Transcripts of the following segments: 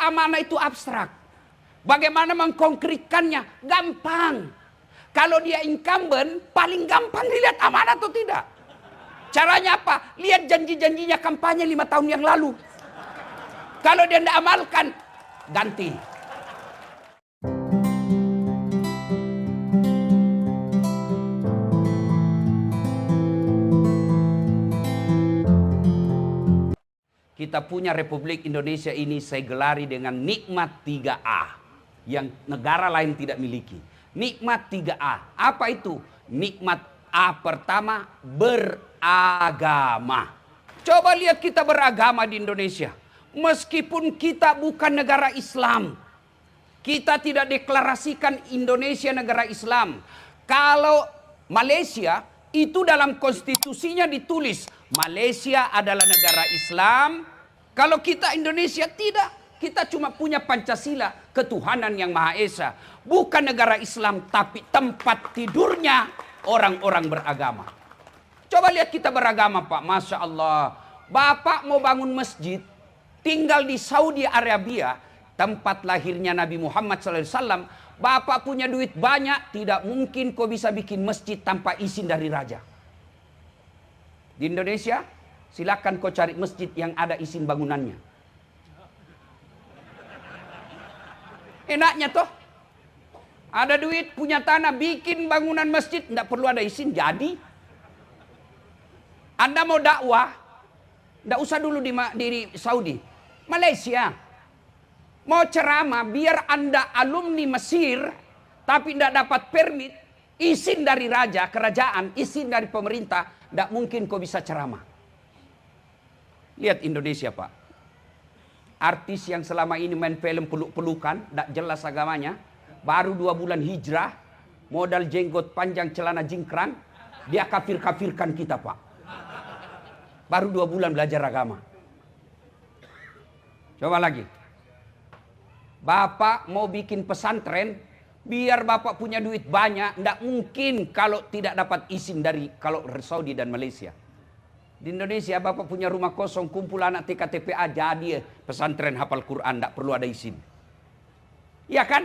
amanah itu abstrak. Bagaimana mengkonkretkannya? Gampang. Kalau dia incumbent, paling gampang dilihat amanah atau tidak. Caranya apa? Lihat janji-janjinya kampanye 5 tahun yang lalu. Kalau dia tidak amalkan, ganti. Kita punya Republik Indonesia ini saya gelari dengan nikmat 3A. Yang negara lain tidak miliki. Nikmat 3A. Apa itu? Nikmat A pertama, beragama. Coba lihat kita beragama di Indonesia. Meskipun kita bukan negara Islam. Kita tidak deklarasikan Indonesia negara Islam. Kalau Malaysia, itu dalam konstitusinya ditulis. Malaysia adalah negara Islam. Kalau kita Indonesia tidak. Kita cuma punya Pancasila, ketuhanan yang Maha Esa. Bukan negara Islam, tapi tempat tidurnya orang-orang beragama. Coba lihat kita beragama, Pak. Masya Allah. Bapak mau bangun masjid, tinggal di Saudi Arabia, tempat lahirnya Nabi Muhammad SAW. Bapak punya duit banyak, tidak mungkin kau bisa bikin masjid tanpa izin dari raja. Di Indonesia, silakan kau cari masjid yang ada izin bangunannya. Enaknya toh. Ada duit, punya tanah, bikin bangunan masjid, tidak perlu ada izin, jadi. Anda mau dakwah, tidak usah dulu di Saudi. Malaysia. Mau ceramah, biar Anda alumni Mesir, tapi tidak dapat permit, izin dari raja, kerajaan, izin dari pemerintah, tidak mungkin kau bisa ceramah. Lihat Indonesia, Pak. Artis yang selama ini main film peluk-pelukan, tidak jelas agamanya, baru 2 bulan hijrah, modal jenggot panjang celana jingkrang, dia kafir-kafirkan kita, Pak. Baru 2 bulan belajar agama. Coba lagi. Bapak mau bikin pesantren, biar Bapak punya duit banyak, tidak mungkin kalau tidak dapat izin dari kalau Saudi dan Malaysia. Di Indonesia Bapak punya rumah kosong, kumpul anak TKTPA, jadi pesantren hafal Quran, tidak perlu ada izin. Iya kan?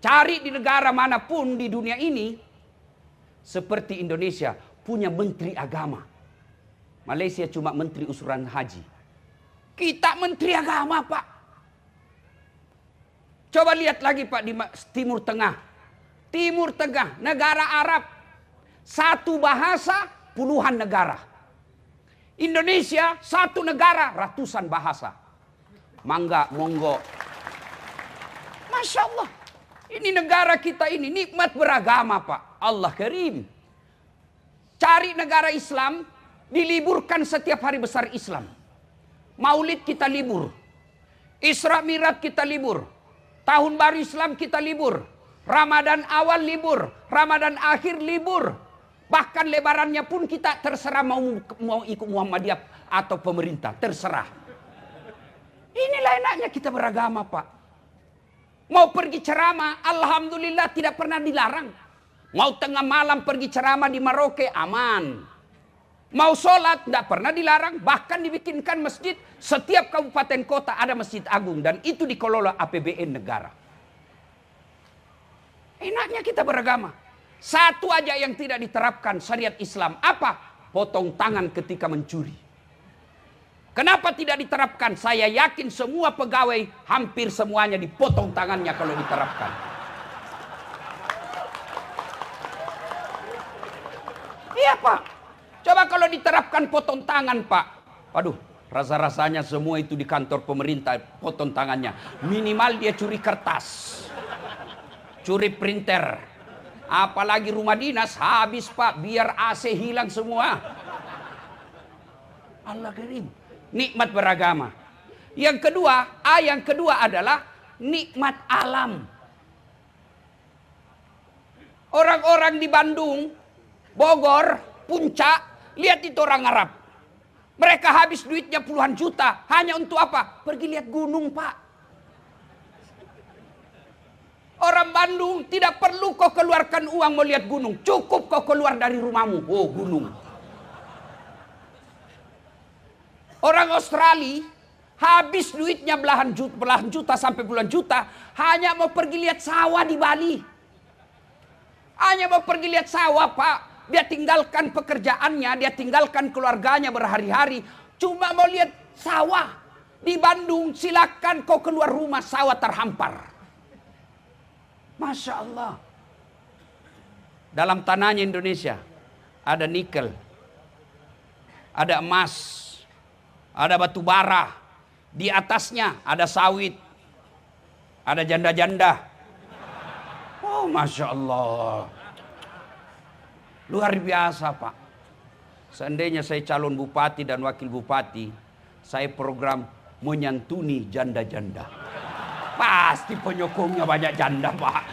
Cari di negara manapun di dunia ini, seperti Indonesia, punya menteri agama. Malaysia cuma menteri usuran haji. Kita menteri agama, Pak. Coba lihat lagi, Pak, di Timur Tengah. Timur Tengah, negara Arab. Satu bahasa, puluhan negara. Indonesia, satu negara, ratusan bahasa. Mangga, monggo. Masya Allah. Ini negara kita ini, nikmat beragama, Pak. Allah Karim. Cari negara Islam, diliburkan setiap hari besar Islam. Maulid kita libur. Isra Mi'raj kita libur. Tahun baru Islam kita libur. Ramadan awal libur. Ramadan akhir libur. Bahkan lebarannya pun kita terserah mau ikut Muhammadiyah atau pemerintah. Terserah. Inilah enaknya kita beragama, Pak. Mau pergi ceramah, alhamdulillah tidak pernah dilarang. Mau tengah malam pergi ceramah di Merauke, aman. Mau sholat, tidak pernah dilarang. Bahkan dibikinkan masjid. Setiap kabupaten kota ada masjid agung. Dan itu dikelola APBN negara. Enaknya kita beragama. Satu aja yang tidak diterapkan syariat Islam. Apa? Potong tangan ketika mencuri. Kenapa tidak diterapkan? Saya yakin semua pegawai hampir semuanya dipotong tangannya kalau diterapkan. Iya, Pak. Coba kalau diterapkan potong tangan, Pak. Waduh, rasa-rasanya semua itu di kantor pemerintah potong tangannya. Minimal dia curi kertas. Curi printer. Apalagi rumah dinas habis, Pak. Biar AC hilang semua. Allah Karim. Nikmat beragama. Yang kedua adalah nikmat alam. Orang-orang di Bandung, Bogor, Puncak, lihat itu orang Arab. Mereka habis duitnya puluhan juta. Hanya untuk apa? Pergi lihat gunung, Pak. Orang Bandung tidak perlu kau keluarkan uang mau lihat gunung. Cukup kau keluar dari rumahmu. Oh, gunung. Orang Australia Habis duitnya belahan juta sampai puluhan juta. Hanya mau pergi lihat sawah di Bali. Hanya mau pergi lihat sawah, Pak. Dia tinggalkan pekerjaannya, dia tinggalkan keluarganya berhari-hari. Cuma mau lihat sawah. Di Bandung silakan kau keluar rumah, sawah terhampar. Masya Allah. Dalam tanahnya Indonesia ada nikel, ada emas, ada batu bara. Di atasnya ada sawit, ada janda-janda. Oh, Masya Allah. Luar biasa, Pak. Seandainya saya calon bupati dan wakil bupati, saya program menyantuni janda-janda. Pasti penyokongnya banyak janda, Pak.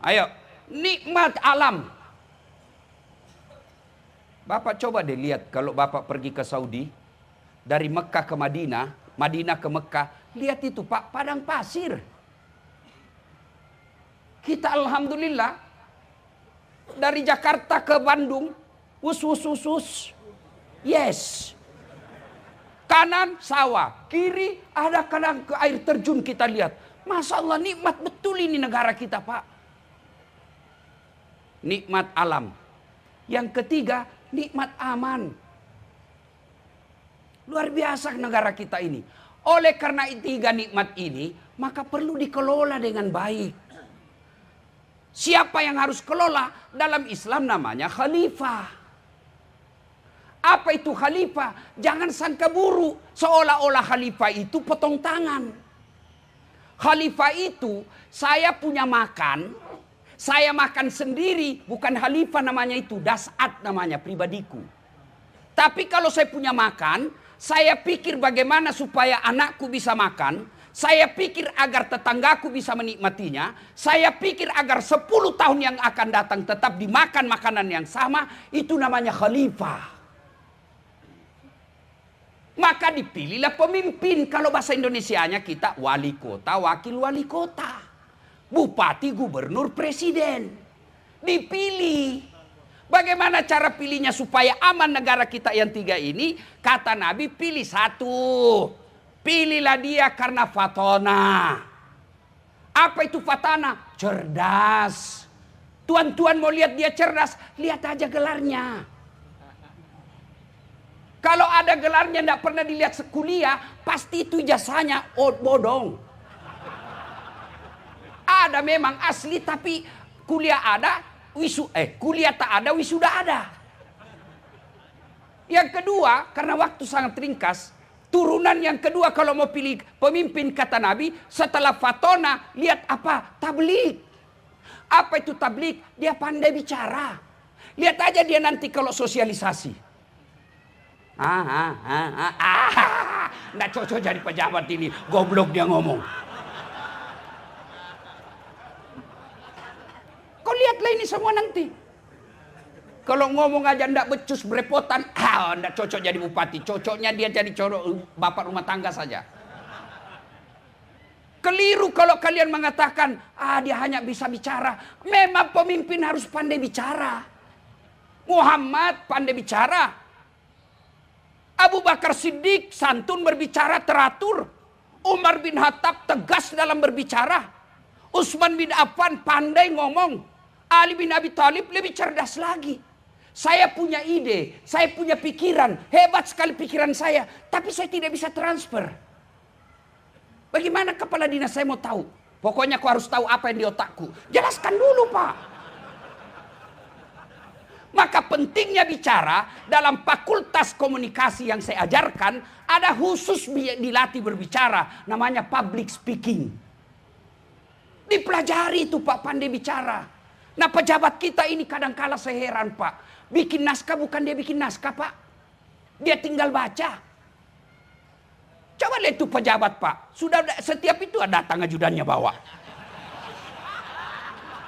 Ayo, nikmat alam. Bapak coba deh lihat kalau Bapak pergi ke Saudi, dari Mekah ke Madinah, Madinah ke Mekah, lihat itu Pak, padang pasir. Kita alhamdulillah, dari Jakarta ke Bandung, yes. Kanan sawah, kiri ada kadang ke air terjun kita lihat. Masya Allah, nikmat betul ini negara kita, Pak. Nikmat alam. Yang ketiga, nikmat aman. Luar biasa negara kita ini. Oleh karena tiga nikmat ini, maka perlu dikelola dengan baik. Siapa yang harus kelola? Dalam Islam namanya khalifah. Apa itu khalifah? Jangan sangka buruk. Seolah-olah khalifah itu potong tangan. Khalifah itu saya punya makan. Saya makan sendiri. Bukan khalifah namanya itu. Das'at namanya pribadiku. Tapi kalau saya punya makan. Saya pikir bagaimana supaya anakku bisa makan. Saya pikir agar tetanggaku bisa menikmatinya. Saya pikir agar 10 tahun yang akan datang tetap dimakan makanan yang sama. Itu namanya khalifah. Maka dipilihlah pemimpin. Kalau bahasa Indonesianya kita wali kota, wakil wali kota. Bupati, gubernur, presiden. Dipilih. Bagaimana cara pilihnya supaya aman negara kita yang tiga ini? Kata Nabi, pilih satu. Pilihlah dia karena fatona. Apa itu fatana? Cerdas. Tuan-tuan mau lihat dia cerdas, lihat aja gelarnya. Kalau ada gelarnya tidak pernah dilihat sekuliah, pasti itu ijazahnya bodong. Ada memang asli tapi kuliah ada, kuliah tak ada, wisuda ada. Yang kedua, karena waktu sangat ringkas, turunan yang kedua kalau mau pilih pemimpin kata Nabi, setelah fatona, lihat apa? Tablik. Apa itu tablik? Dia pandai bicara. Lihat aja dia nanti kalau sosialisasi. Nggak cocok jadi pejabat ini, goblok dia ngomong. Kau lihatlah ini semua nanti. Kalau ngomong aja ndak becus berepotan, ndak cocok jadi bupati. Cocoknya dia jadi bapak rumah tangga saja. Keliru kalau kalian mengatakan, dia hanya bisa bicara. Memang pemimpin harus pandai bicara. Muhammad pandai bicara. Abu Bakar Siddiq santun berbicara teratur. Umar bin Khattab tegas dalam berbicara. Utsman bin Affan pandai ngomong. Ali bin Abi Thalib lebih cerdas lagi. Saya punya ide, saya punya pikiran, hebat sekali pikiran saya, tapi saya tidak bisa transfer. Bagaimana kepala dinas saya mau tahu? Pokoknya kau harus tahu apa yang di otakku. Jelaskan dulu, Pak. Maka pentingnya bicara dalam fakultas komunikasi yang saya ajarkan, ada khusus dilatih berbicara, namanya public speaking. Dipelajari itu Pak, pandai bicara. Nah pejabat kita ini kadang-kala saya heran Pak. Bikin naskah bukan dia bikin naskah Pak. Dia tinggal baca. Coba lihat itu pejabat Pak. Sudah setiap itu ada datang ajudannya bawa.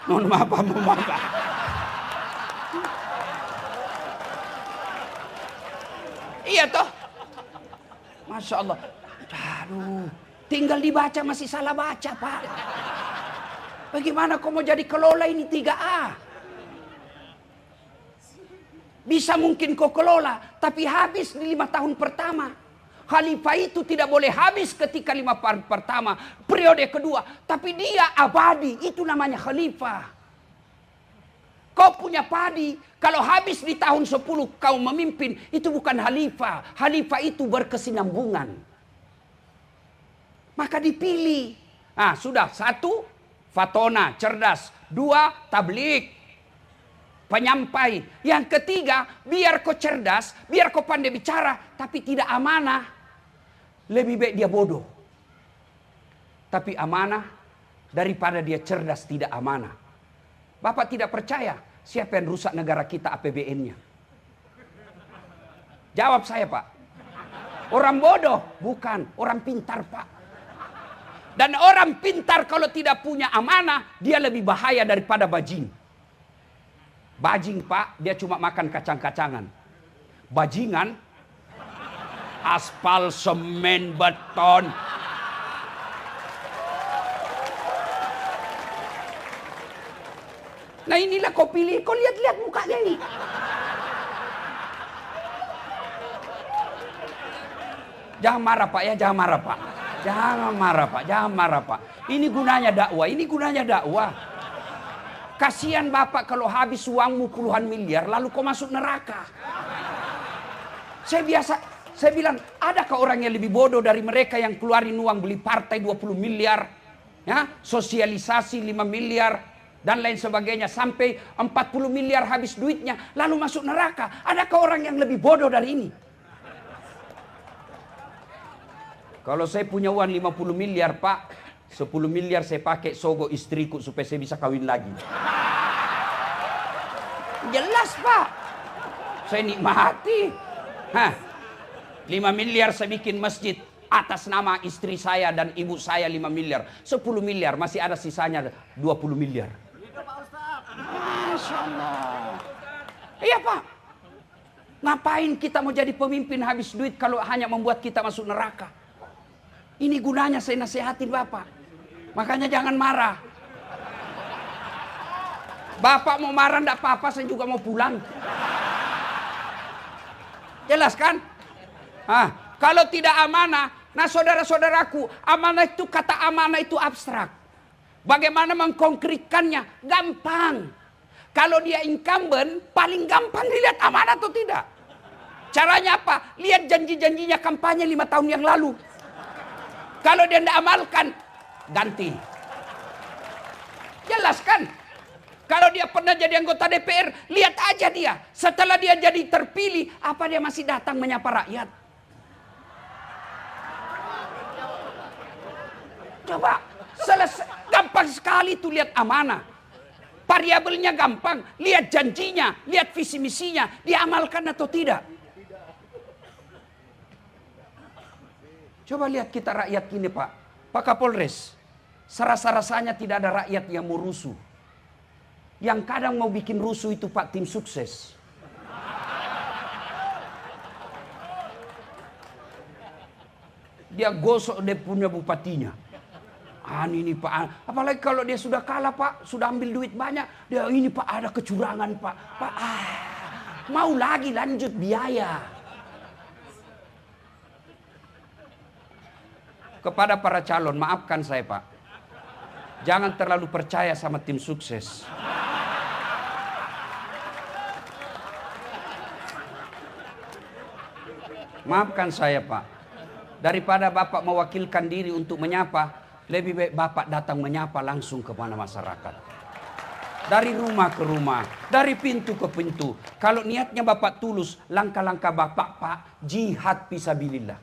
Mohon maaf Pak. Iya toh. Masya Allah. Aduh. Tinggal dibaca masih salah baca Pak. Bagaimana kau mau jadi kelola ini 3A? Bisa mungkin kau kelola, tapi habis di 5 tahun pertama. Khalifah itu tidak boleh habis ketika 5 tahun pertama, periode kedua. Tapi dia abadi, itu namanya khalifah. Kau punya padi, kalau habis di tahun 10 kau memimpin, itu bukan khalifah. Khalifah itu berkesinambungan. Maka dipilih. Nah, sudah. 1, fatona, cerdas. 2, tablik, penyampai. Yang ketiga, biar kau cerdas, biar kau pandai bicara, tapi tidak amanah. Lebih baik dia bodoh. Tapi amanah daripada dia cerdas tidak amanah. Bapak tidak percaya siapa yang rusak negara kita APBN-nya? Jawab saya, Pak. Orang bodoh? Bukan, orang pintar, Pak. Dan orang pintar kalau tidak punya amanah, dia lebih bahaya daripada bajing. Bajing, Pak, dia cuma makan kacang-kacangan. Bajingan, aspal, semen, beton. Nah inilah kau pilih, kau lihat-lihat mukanya ini. Jangan marah, Pak, ya, jangan marah, Pak. Jangan marah, Pak, jangan marah, Pak. Ini gunanya dakwah, ini gunanya dakwah. Kasihan Bapak kalau habis uangmu puluhan miliar lalu kau masuk neraka. Saya bilang, adakah orang yang lebih bodoh dari mereka yang keluarin uang beli partai 20 miliar, ya, sosialisasi 5 miliar, dan lain sebagainya, sampai 40 miliar habis duitnya, lalu masuk neraka. Adakah orang yang lebih bodoh dari ini? Kalau saya punya uang 50 miliar, Pak, 10 miliar saya pakai sogo istriku supaya saya bisa kawin lagi. Jelas, Pak. Saya nikmati. 5 miliar saya bikin masjid atas nama istri saya dan ibu saya 5 miliar. 10 miliar masih ada sisanya 20 miliar. Masya Allah. Iya, Pak. Ngapain kita mau jadi pemimpin habis duit kalau hanya membuat kita masuk neraka? Ini gunanya saya nasihatin Bapak. Makanya jangan marah. Bapak mau marah enggak apa-apa, saya juga mau pulang. Jelas kan? Kalau tidak amanah, nah saudara-saudaraku, amanah itu, kata amanah itu abstrak. Bagaimana mengkonkretkannya? Gampang. Kalau dia incumbent, paling gampang dilihat amanah atau tidak. Caranya apa? Lihat janji-janjinya kampanye 5 tahun yang lalu. Kalau dia tidak amalkan, ganti. Jelas kan? Kalau dia pernah jadi anggota DPR, lihat aja dia. Setelah dia jadi terpilih, apa dia masih datang menyapa rakyat? Coba, selesai. Gampang sekali tuh lihat amanah. Variabelnya gampang. Lihat janjinya, lihat visi misinya. Diamalkan atau tidak? Coba lihat kita rakyat gini, Pak. Pak Kapolres, serasa-rasanya tidak ada rakyat yang mau rusuh. Yang kadang mau bikin rusuh itu Pak tim sukses. Dia gosok dia punya bupatinya. Ini Pak, apalagi kalau dia sudah kalah Pak, sudah ambil duit banyak. Dia ini Pak ada kecurangan Pak. Pak mau lagi lanjut biaya. Kepada para calon, maafkan saya Pak. Jangan terlalu percaya sama tim sukses. Maafkan saya Pak. Daripada Bapak mewakilkan diri untuk menyapa, lebih baik Bapak datang menyapa langsung kepada masyarakat. Dari rumah ke rumah, dari pintu ke pintu. Kalau niatnya Bapak tulus, langkah-langkah Bapak Pak, jihad fisabilillah.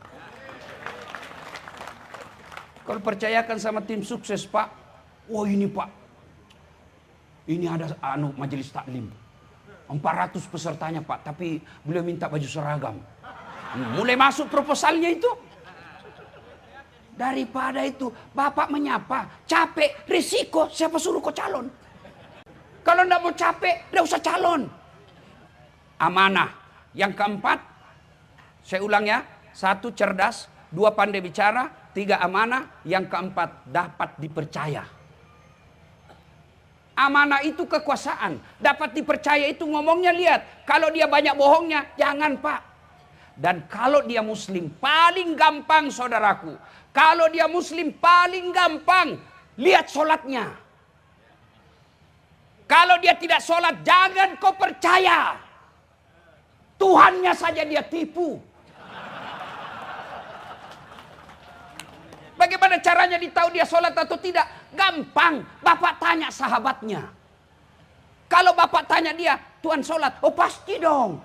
Kalau percayakan sama tim sukses Pak, wah ini Pak, ini ada majelis taklim, 400 pesertanya Pak, tapi beliau minta baju seragam. Mulai masuk proposalnya itu. Daripada itu, Bapak menyapa, capek, risiko, siapa suruh kau calon? Kalau enggak mau capek, enggak usah calon. Amanah. Yang keempat, saya ulang ya, 1 cerdas, 2 pandai bicara, 3 amanah, yang keempat dapat dipercaya. Amanah itu kekuasaan. Dapat dipercaya itu ngomongnya lihat. Kalau dia banyak bohongnya, jangan Pak. Dan kalau dia muslim, paling gampang saudaraku. Kalau dia muslim, paling gampang. Lihat sholatnya. Kalau dia tidak sholat, jangan kau percaya. Tuhannya saja dia tipu. Bagaimana caranya ditahu dia sholat atau tidak? Gampang. Bapak tanya sahabatnya. Kalau bapak tanya dia, Tuhan sholat. Oh pasti dong.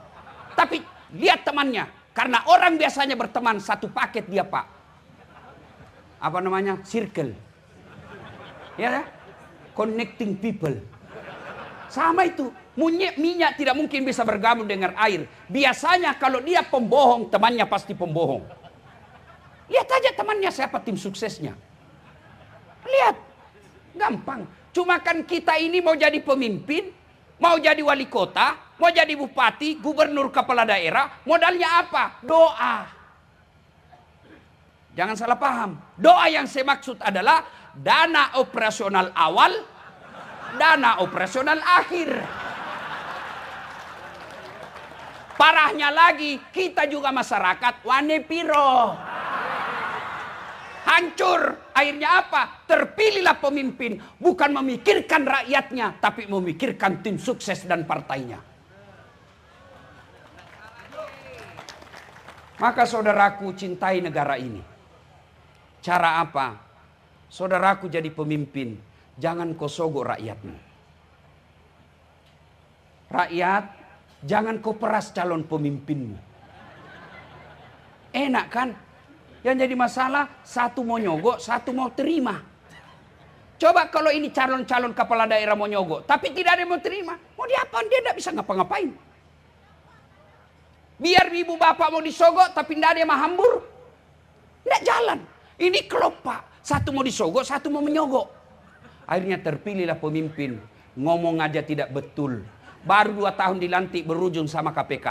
Tapi lihat temannya. Karena orang biasanya berteman satu paket dia Pak. Apa namanya? Circle. Ya, connecting people. Sama itu. Minyak tidak mungkin bisa bergabung dengan air. Biasanya kalau dia pembohong, temannya pasti pembohong. Lihat aja temannya siapa tim suksesnya. Lihat. Gampang. Cuma kan kita ini mau jadi pemimpin, mau jadi wali kota, mau jadi bupati, gubernur, kepala daerah, modalnya apa? Doa. Jangan salah paham. Doa yang saya maksud adalah dana operasional awal, dana operasional akhir. Parahnya lagi, kita juga masyarakat wane piro. Hancur. Akhirnya apa? Terpilihlah pemimpin. Bukan memikirkan rakyatnya, tapi memikirkan tim sukses dan partainya. Maka saudaraku cintai negara ini. Cara apa? Saudaraku jadi pemimpin. Jangan kau sogok rakyatmu. Rakyat, jangan kau peras calon pemimpinmu. Enak kan? Yang jadi masalah, satu mau nyogok, satu mau terima. Coba kalau ini calon-calon kepala daerah mau nyogok, tapi tidak ada yang mau terima. Mau diapain? Dia tidak bisa ngapa-ngapain. Biar ibu bapak mau disogok, tapi tidak ada yang mahambur. Tidak jalan. Ini klop Pak. Satu mau disogok, satu mau menyogok. Akhirnya terpilihlah pemimpin. Ngomong aja tidak betul. Baru 2 tahun dilantik berujung sama KPK.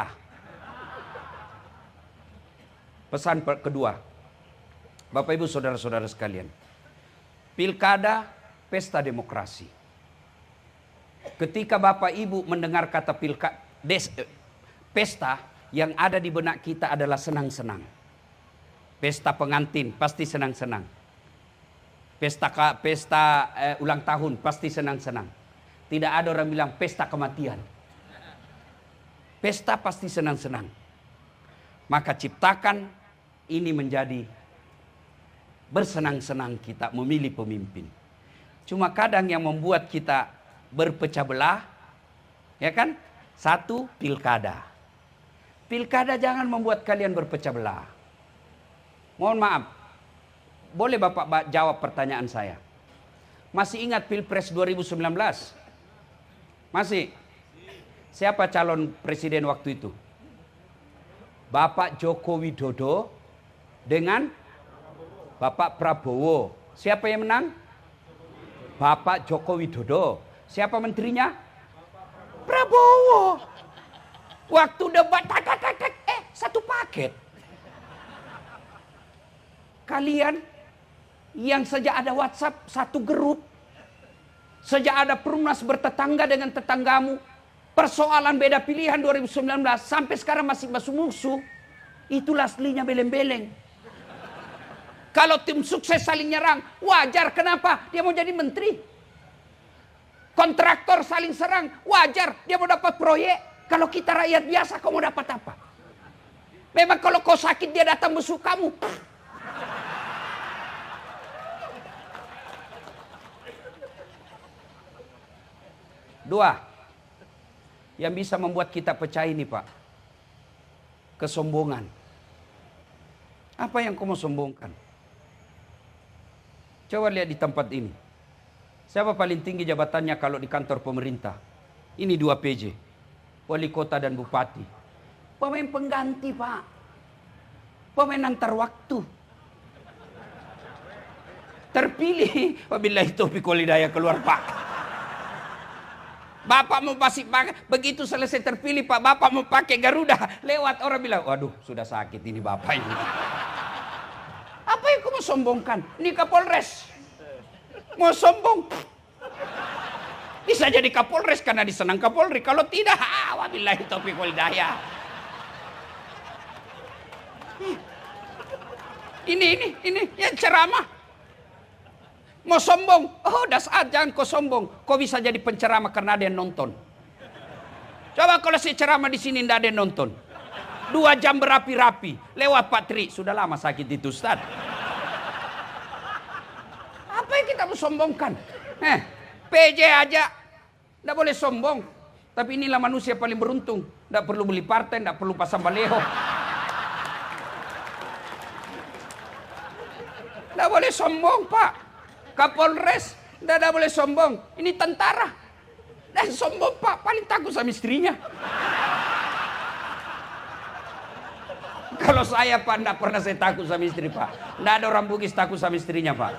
Pesan kedua. Bapak Ibu saudara-saudara sekalian. Pilkada, pesta demokrasi. Ketika Bapak Ibu mendengar kata pesta, yang ada di benak kita adalah senang-senang. Pesta pengantin pasti senang-senang. Pesta ulang tahun pasti senang-senang. Tidak ada orang bilang pesta kematian. Pesta pasti senang-senang. Maka ciptakan ini menjadi bersenang-senang kita memilih pemimpin. Cuma kadang yang membuat kita berpecah belah, ya kan? Satu, pilkada. Pilkada jangan membuat kalian berpecah belah. Mohon maaf, boleh Bapak jawab pertanyaan saya? Masih ingat Pilpres 2019? Masih? Siapa calon presiden waktu itu? Bapak Joko Widodo dengan Bapak Prabowo. Siapa yang menang? Bapak Joko Widodo. Siapa menterinya? Prabowo. Waktu debat satu paket. Kalian yang sejak ada WhatsApp satu grup, sejak ada Perumnas bertetangga dengan tetanggamu, persoalan beda pilihan 2019 sampai sekarang masih musuh. Itulah aslinya beleng-beleng. Kalau tim sukses saling nyerang, wajar. Kenapa? Dia mau jadi menteri. Kontraktor saling serang, wajar. Dia mau dapat proyek. Kalau kita rakyat biasa, kau mau dapat apa? Memang kalau kau sakit, dia datang besuk kamu. Dua, yang bisa membuat kita pecah ini Pak. Kesombongan. Apa yang kau mau sombongkan? Coba lihat di tempat ini. Siapa paling tinggi jabatannya kalau di kantor pemerintah? Ini 2 PJ. Wali kota dan bupati. Pemain pengganti Pak. Pemain antar waktu. Terpilih. Wabillahi taufiq wal hidayah keluar Pak. Bapak mau pakai, begitu selesai terpilih Pak, Bapak mau pakai Garuda. Lewat orang bilang, waduh sudah sakit ini Bapak ini. Apa yang kau mau sombongkan? Ini Kapolres. Mau sombong. Bisa jadi Kapolres karena disenang Kapolri. Kalau tidak, wabillahi taufiq wal hidayah. Ini yang ceramah. Mau sombong, oh dasar jangan kau sombong. Kau bisa jadi penceramah karena ada yang nonton. Coba kalau si ceramah di sini tidak ada yang nonton. 2 jam berapi-rapi, lewat Pak Tri. Sudah lama sakit itu Ustaz. Apa yang kita mau sombongkan? PJ aja tidak boleh sombong. Tapi inilah manusia paling beruntung. Tidak perlu beli partai, tidak perlu pasang baleho. Tidak boleh sombong Pak. Kapolres tidak boleh sombong. Ini tentara. Dan sombong Pak, paling takut sama istrinya. Kalau saya Pak, tidak pernah saya takut sama istri Pak. Tidak ada orang Bugis takut sama istrinya Pak.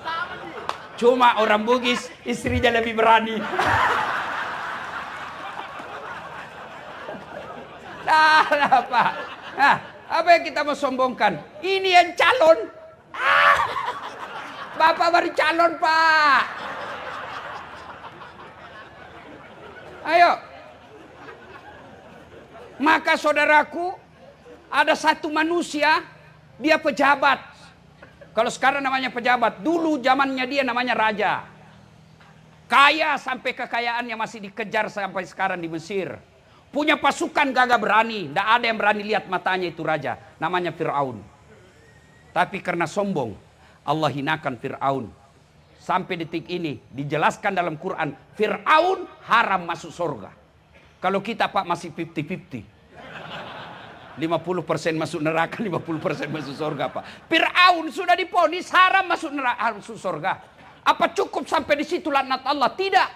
Cuma orang Bugis istrinya lebih berani. Nah Pak. Nah, apa yang kita mau sombongkan? Ini yang calon. Bapak baru calon Pak. Ayo. Maka saudaraku, ada satu manusia, dia pejabat. Kalau sekarang namanya pejabat, dulu zamannya dia namanya raja. Kaya sampai kekayaannya masih dikejar sampai sekarang di Mesir. Punya pasukan gagah berani, tidak ada yang berani lihat matanya itu raja. Namanya Fir'aun. Tapi karena sombong, Allah hinakan Fir'aun. Sampai detik ini dijelaskan dalam Quran, Fir'aun haram masuk surga. Kalau kita Pak masih 50-50. 50% masuk neraka, 50% masuk surga Pak. Fir'aun sudah diponis haram masuk neraka, masuk surga. Apa cukup sampai di situ laknat Allah? Tidak.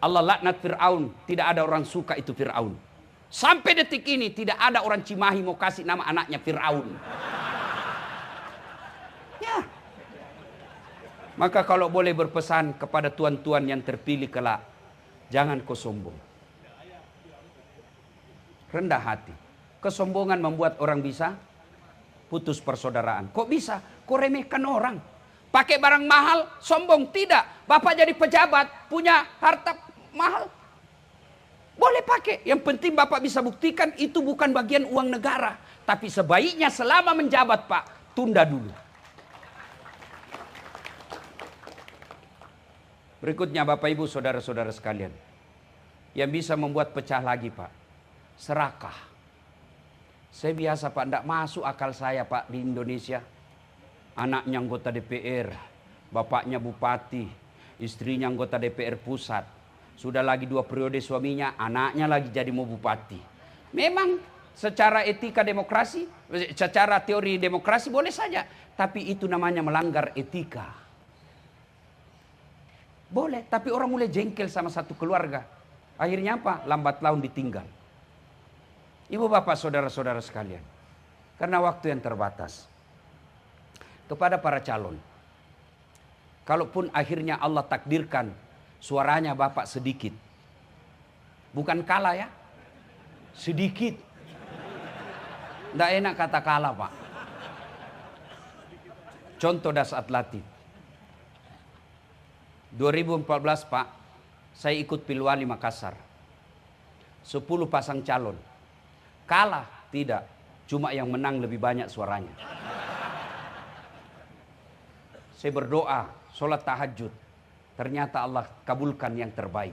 Allah laknat Fir'aun, tidak ada orang suka itu Fir'aun. Sampai detik ini tidak ada orang Cimahi mau kasih nama anaknya Fir'aun. Ya. Maka kalau boleh berpesan kepada tuan-tuan yang terpilih kelak, jangan kau sombong. Rendah hati. Kesombongan membuat orang bisa putus persaudaraan. Kok bisa? Kau remehkan orang. Pakai barang mahal, sombong. Tidak. Bapak jadi pejabat, punya harta mahal. Boleh pakai. Yang penting Bapak bisa buktikan itu bukan bagian uang negara. Tapi sebaiknya selama menjabat Pak, tunda dulu. Berikutnya Bapak Ibu saudara-saudara sekalian. Yang bisa membuat pecah lagi Pak. Serakah. Saya biasa Pak, tidak masuk akal saya Pak di Indonesia. Anaknya anggota DPR, bapaknya bupati, istrinya anggota DPR pusat. Sudah lagi 2 periode suaminya, anaknya lagi jadi mau bupati. Memang secara etika demokrasi, secara teori demokrasi boleh saja. Tapi itu namanya melanggar etika. Boleh, tapi orang mulai jengkel sama satu keluarga. Akhirnya apa? Lambat laun ditinggal. Ibu bapak saudara-saudara sekalian. Karena waktu yang terbatas. Kepada para calon. Kalaupun akhirnya Allah takdirkan suaranya bapak sedikit. Bukan kalah ya. Sedikit. Tidak enak kata kalah Pak. Contoh dasar latih. 2014 Pak, saya ikut Pilwali Makassar. 10 pasang calon. Kalah? Tidak. Cuma yang menang lebih banyak suaranya. Saya berdoa, sholat tahajud. Ternyata Allah kabulkan yang terbaik.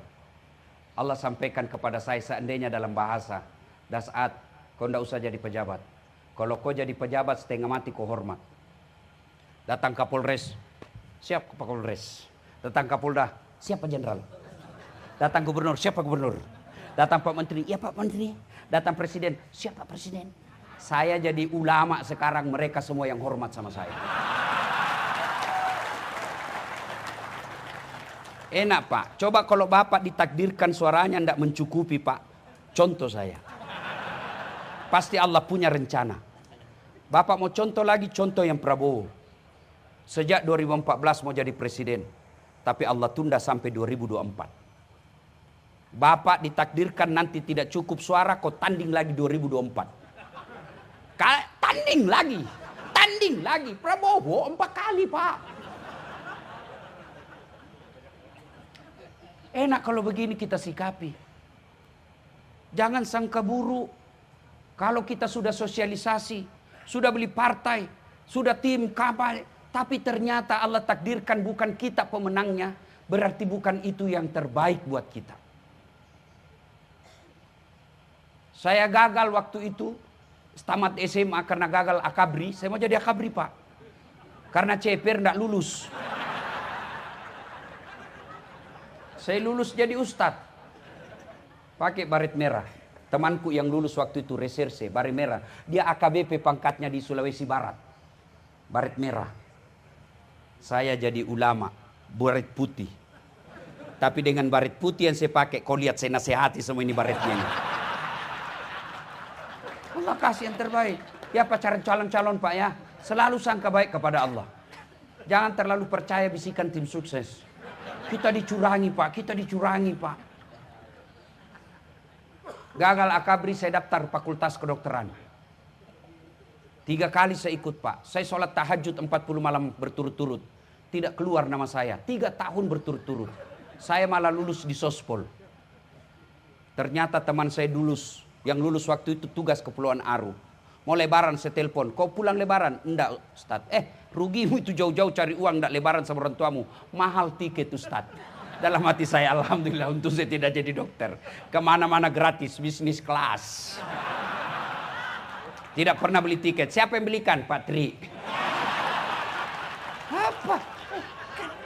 Allah sampaikan kepada saya seandainya dalam bahasa. Dasat, kau tidak usah jadi pejabat. Kalau kau jadi pejabat setengah mati kau hormat. Datang Kapolres, siap Kapolres. Datang Kapolda, siapa jenderal? Datang gubernur, siapa gubernur? Datang Pak Menteri, ya Pak Menteri. Datang Presiden, siapa Presiden? Saya jadi ulama sekarang, mereka semua yang hormat sama saya. Enak Pak, coba kalau Bapak ditakdirkan suaranya tidak mencukupi Pak. Contoh saya. Pasti Allah punya rencana. Bapak mau contoh lagi, contoh yang Prabowo. Sejak 2014 mau jadi presiden. Tapi Allah tunda sampai 2024. Bapak ditakdirkan nanti tidak cukup suara, kau tanding lagi 2024. Tanding lagi. Prabowo 4 kali Pak. Enak kalau begini kita sikapi. Jangan sangka buruk. Kalau kita sudah sosialisasi, sudah beli partai, sudah tim kampanye, tapi ternyata Allah takdirkan bukan kita pemenangnya, berarti bukan itu yang terbaik buat kita. Saya gagal waktu itu, tamat SMA karena gagal akabri. Saya mau jadi akabri, Pak. Karena CPR tidak lulus. Saya lulus jadi ustadz. Pakai baret merah. Temanku yang lulus waktu itu reserse, baret merah. Dia AKBP pangkatnya di Sulawesi Barat. Baret merah. Saya jadi ulama, baret putih. Tapi dengan baret putih yang saya pakai, kau lihat saya nasihati semua ini baretnya ini. Allah kasih yang terbaik. Ya pacaran calon-calon Pak ya. Selalu sangka baik kepada Allah. Jangan terlalu percaya bisikan tim sukses. Kita dicurangi Pak, kita dicurangi Pak. Gagal akabri saya daftar fakultas kedokteran. 3 kali saya ikut Pak. Saya sholat tahajud 40 malam berturut-turut. Tidak keluar nama saya. 3 tahun berturut-turut. Saya malah lulus di sospol. Ternyata teman saya lulus. Yang lulus waktu itu tugas Kepulauan Aru. Mau lebaran saya telepon. Kau pulang lebaran? Enggak Ustaz. Rugimu itu jauh-jauh cari uang enggak lebaran sama orang tuamu. Mahal tiket Ustaz. Dalam hati saya alhamdulillah untuk saya tidak jadi dokter. Kemana-mana gratis, bisnis kelas. Tidak pernah beli tiket. Siapa yang belikan? Pak Tri. Apa?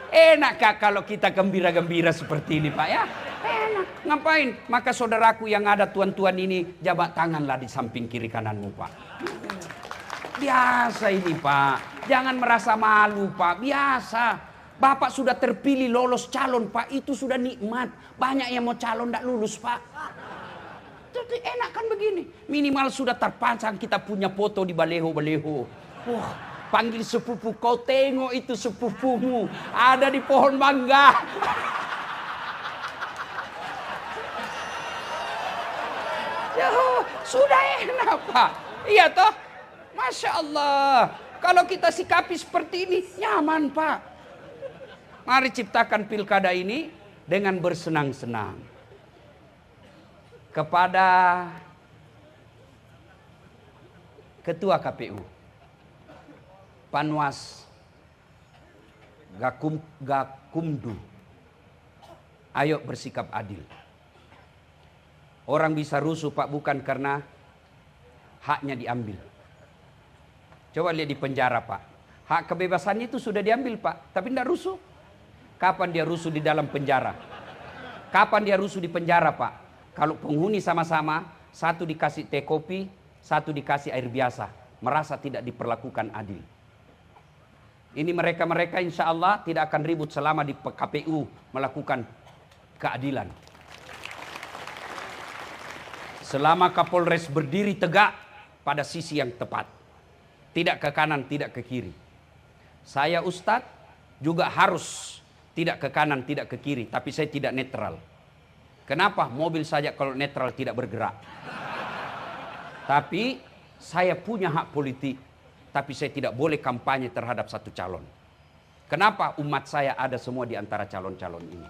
Enakkah kalau kita gembira-gembira seperti ini Pak ya? Enak. Ngapain? Maka saudaraku yang ada tuan-tuan ini, jabat tanganlah di samping kiri kananmu Pak. Biasa ini Pak. Jangan merasa malu Pak. Biasa. Bapak sudah terpilih lolos calon Pak. Itu sudah nikmat. Banyak yang mau calon tidak lulus Pak. Jadi enak kan begini. Minimal sudah terpasang kita punya foto di baleho-baleho. Wah, panggil sepupu. Kau tengok itu sepupumu. Ada di pohon mangga. Ya, sudah enak Pak. Iya toh? Masya Allah. Kalau kita sikapi seperti ini, nyaman Pak. Mari ciptakan pilkada ini dengan bersenang-senang. Kepada Ketua KPU, Panwas Gakumdu, ayo bersikap adil. Orang bisa rusuh Pak bukan karena haknya diambil. Coba lihat di penjara Pak. Hak kebebasannya itu sudah diambil Pak, tapi tidak rusuh. Kapan dia rusuh di dalam penjara? Kapan dia rusuh di penjara Pak? Kalau penghuni sama-sama, satu dikasih teh kopi, satu dikasih air biasa. Merasa tidak diperlakukan adil. Ini mereka-mereka insya Allah tidak akan ribut selama di KPU melakukan keadilan. Selama Kapolres berdiri tegak pada sisi yang tepat. Tidak ke kanan, tidak ke kiri. Saya Ustadz juga harus tidak ke kanan, tidak ke kiri. Tapi saya tidak netral. Kenapa? Mobil saja kalau netral tidak bergerak. Tapi saya punya hak politik. Tapi saya tidak boleh kampanye terhadap satu calon. Kenapa? Umat saya ada semua di antara calon-calon ini.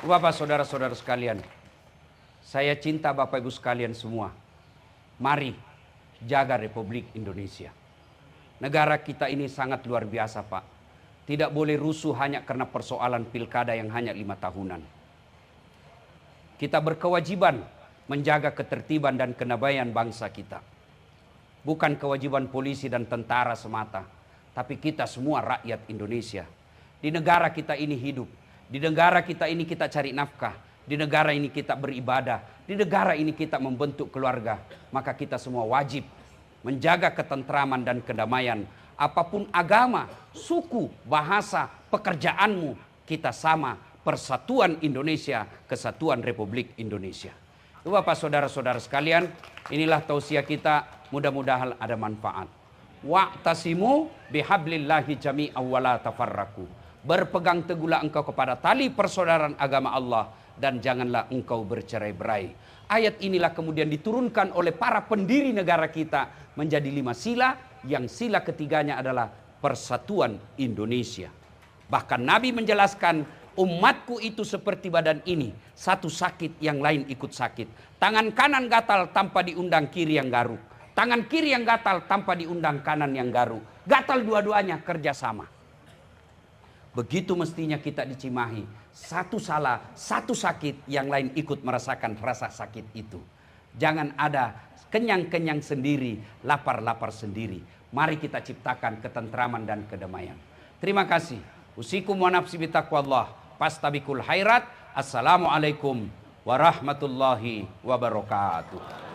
Bapak saudara-saudara sekalian. Saya cinta Bapak Ibu sekalian semua. Mari jaga Republik Indonesia. Negara kita ini sangat luar biasa Pak. Tidak boleh rusuh hanya karena persoalan pilkada yang hanya 5 tahunan. Kita berkewajiban menjaga ketertiban dan kenabayan bangsa kita. Bukan kewajiban polisi dan tentara semata. Tapi kita semua rakyat Indonesia. Di negara kita ini hidup. Di negara kita ini kita cari nafkah. Di negara ini kita beribadah. Di negara ini kita membentuk keluarga. Maka kita semua wajib menjaga ketentraman dan kedamaian. Apapun agama, suku, bahasa, pekerjaanmu, kita sama. Persatuan Indonesia, Kesatuan Republik Indonesia. Bapak saudara-saudara sekalian, inilah tausiah kita, mudah-mudahan ada manfaat. Wa'tasimu bihablillahi jami'an wa la tafarraqu. Berpegang teguhlah engkau kepada tali persaudaraan agama Allah dan janganlah engkau bercerai-berai. Ayat inilah kemudian diturunkan oleh para pendiri negara kita menjadi 5 sila. Yang sila ketiganya adalah persatuan Indonesia. Bahkan Nabi menjelaskan Umatku itu seperti badan ini, satu sakit yang lain ikut sakit. Tangan kanan gatal tanpa diundang kiri yang garuk. Tangan kiri yang gatal tanpa diundang kanan yang garuk. Gatal dua-duanya kerjasama. Begitu mestinya kita di Cimahi. Satu salah, satu sakit, yang lain ikut merasakan rasa sakit itu. Jangan ada kenyang-kenyang sendiri, lapar-lapar sendiri. Mari kita ciptakan ketentraman dan kedamaian. Terima kasih. Usikum wa nafsi bitaqwallah. Pastabikul khairat. Assalamualaikum warahmatullahi wabarakatuh.